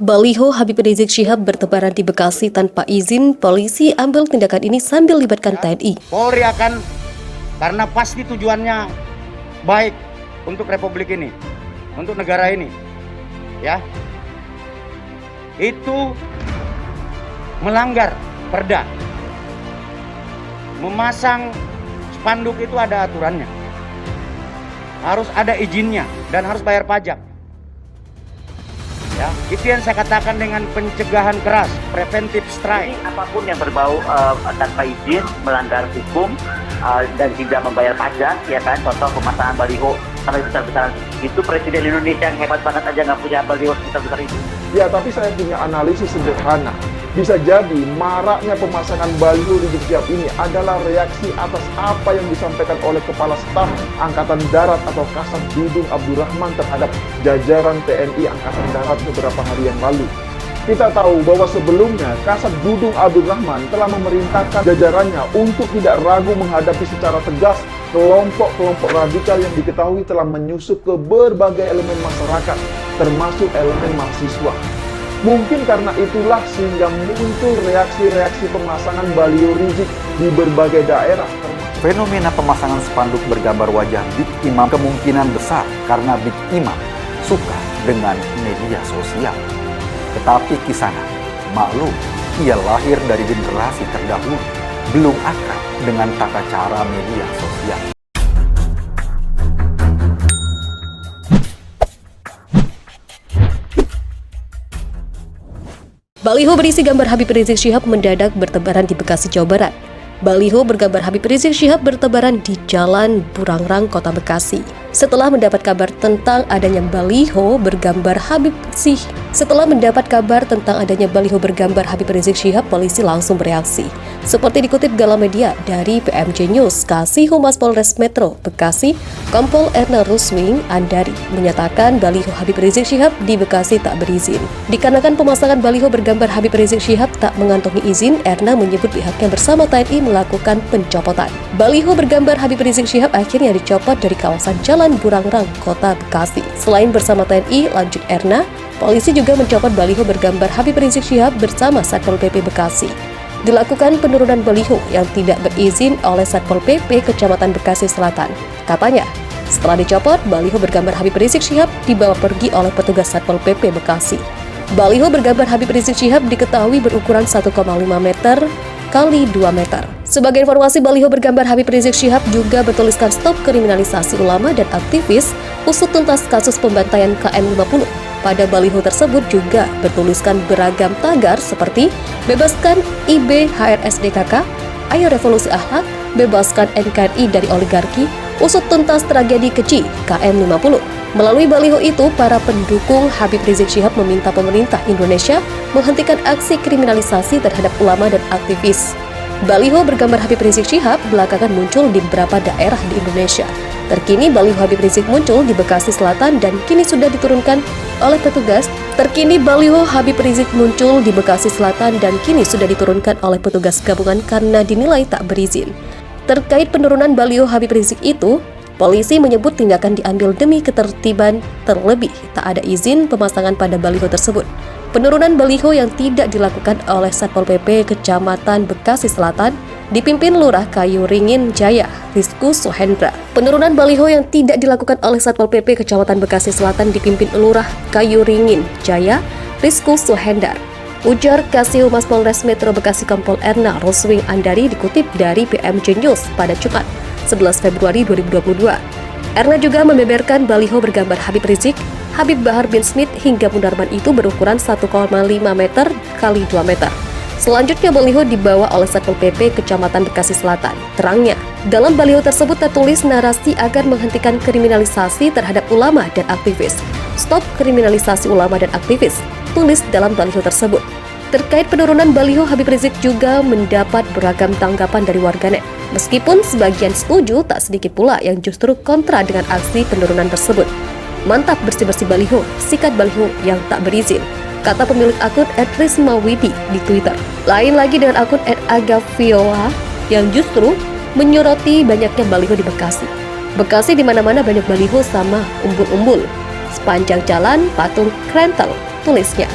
Baliho Habib Rizik Syihab bertebaran di Bekasi tanpa izin, polisi ambil tindakan ini sambil libatkan TNI. Polri akan, karena pasti tujuannya baik untuk republik ini, untuk negara ini, ya, itu melanggar perda. Memasang spanduk itu ada aturannya, harus ada izinnya dan harus bayar pajak. Ya, itu yang saya katakan dengan pencegahan keras, preventive strike. Jadi, apapun yang berbau tanpa izin, melanggar hukum dan tidak membayar pajak, ya kan? Contoh pemasangan baliho sampai besar-besaran itu, Presiden Indonesia yang hebat banget aja nggak punya baliho sebesar-besar itu. Ya, tapi saya punya analisis sederhana. Bisa jadi maraknya pemasangan baliho Rizik Syihab ini adalah reaksi atas apa yang disampaikan oleh Kepala Staf Angkatan Darat atau Kasat Dudung Abdurrahman terhadap jajaran TNI Angkatan Darat beberapa hari yang lalu. Kita tahu bahwa sebelumnya Kasat Dudung Abdurrahman telah memerintahkan jajarannya untuk tidak ragu menghadapi secara tegas kelompok-kelompok radikal yang diketahui telah menyusup ke berbagai elemen masyarakat, termasuk elemen mahasiswa. Mungkin karena itulah sehingga muncul reaksi-reaksi pemasangan baliho Rizik di berbagai daerah. Fenomena pemasangan spanduk bergambar wajah Big Imam kemungkinan besar karena Big Imam suka dengan media sosial. Tetapi Kisana, maklum, ia lahir dari generasi terdahulu, belum akrab dengan tata cara media sosial. Baliho berisi gambar Habib Rizik Syihab mendadak bertebaran di Bekasi, Jawa Barat. Baliho bergambar Habib Rizik Syihab bertebaran di Jalan Burangrang, Kota Bekasi. Setelah mendapat kabar tentang adanya baliho bergambar Habib Rizik Syihab, polisi langsung bereaksi. Seperti dikutip Gala Media dari PMJ News, Kasih Humas Polres Metro Bekasi, Kompol Erna Ruswing Andari menyatakan baliho Habib Rizik Syihab di Bekasi tak berizin. Dikarenakan pemasangan baliho bergambar Habib Rizik Syihab tak mengantongi izin, Erna menyebut pihaknya bersama TNI melakukan pencopotan. Baliho bergambar Habib Rizik Syihab akhirnya dicopot dari kawasan Jalan Burangrang, Kota Bekasi. Selain bersama TNI, lanjut Erna, polisi juga mencopot baliho bergambar Habib Rizik Syihab bersama Satpol PP Bekasi. Dilakukan penurunan baliho yang tidak berizin oleh Satpol PP Kecamatan Bekasi Selatan. Katanya, setelah dicopot, baliho bergambar Habib Rizik Syihab dibawa pergi oleh petugas Satpol PP Bekasi. Baliho bergambar Habib Rizik Syihab diketahui berukuran 1,5 meter kali 2 meter. Sebagai informasi, baliho bergambar Habib Rizik Syihab juga bertuliskan stop kriminalisasi ulama dan aktivis, usut tuntas kasus pembantaian KM50. Pada baliho tersebut juga bertuliskan beragam tagar seperti bebaskan IB HRSDKK, ayo revolusi akhlak, bebaskan NKRI dari oligarki, usut tuntas tragedi keji KM50. Melalui baliho itu, para pendukung Habib Rizik Syihab meminta pemerintah Indonesia menghentikan aksi kriminalisasi terhadap ulama dan aktivis. Baliho bergambar Habib Rizik Syihab belakangan muncul di beberapa daerah di Indonesia. Terkini baliho Habib Rizik muncul di Bekasi Selatan dan kini sudah diturunkan oleh petugas. Gabungan karena dinilai tak berizin. Terkait penurunan baliho Habib Rizik itu, polisi menyebut tindakan diambil demi ketertiban, terlebih tak ada izin pemasangan pada baliho tersebut. Penurunan baliho yang tidak dilakukan oleh Satpol PP Kecamatan Bekasi Selatan dipimpin Lurah Kayu Ringin Jaya, Rizku Suhendra. Penurunan baliho yang tidak dilakukan oleh Satpol PP Kecamatan Bekasi Selatan dipimpin Lurah Kayu Ringin Jaya, Rizku Suhendar. Ujar Kasih Humas Polres Metro Bekasi Kompol Erna Ruswing Andari dikutip dari PMJ News pada Jumat 11 Februari 2022. Erna juga membeberkan baliho bergambar Habib Rizik, Habib Bahar bin Smith hingga Munarman itu berukuran 1,5 meter kali 2 meter. Selanjutnya baliho dibawa oleh Satpol PP Kecamatan Bekasi Selatan. Terangnya, dalam baliho tersebut tertulis narasi agar menghentikan kriminalisasi terhadap ulama dan aktivis. Stop kriminalisasi ulama dan aktivis, tulis dalam baliho tersebut. Terkait penurunan baliho, Habib Rizik juga mendapat beragam tanggapan dari warganet. Meskipun sebagian setuju, tak sedikit pula yang justru kontra dengan aksi penurunan tersebut. Mantap bersih-bersih baliho, sikat baliho yang tak berizin, kata pemilik akun @rismawidi di Twitter. Lain lagi dengan akun @agavioa yang justru menyoroti banyaknya baliho di Bekasi. Bekasi di mana-mana banyak baliho sama umbul-umbul. Sepanjang jalan patung Krentel, tulisnya.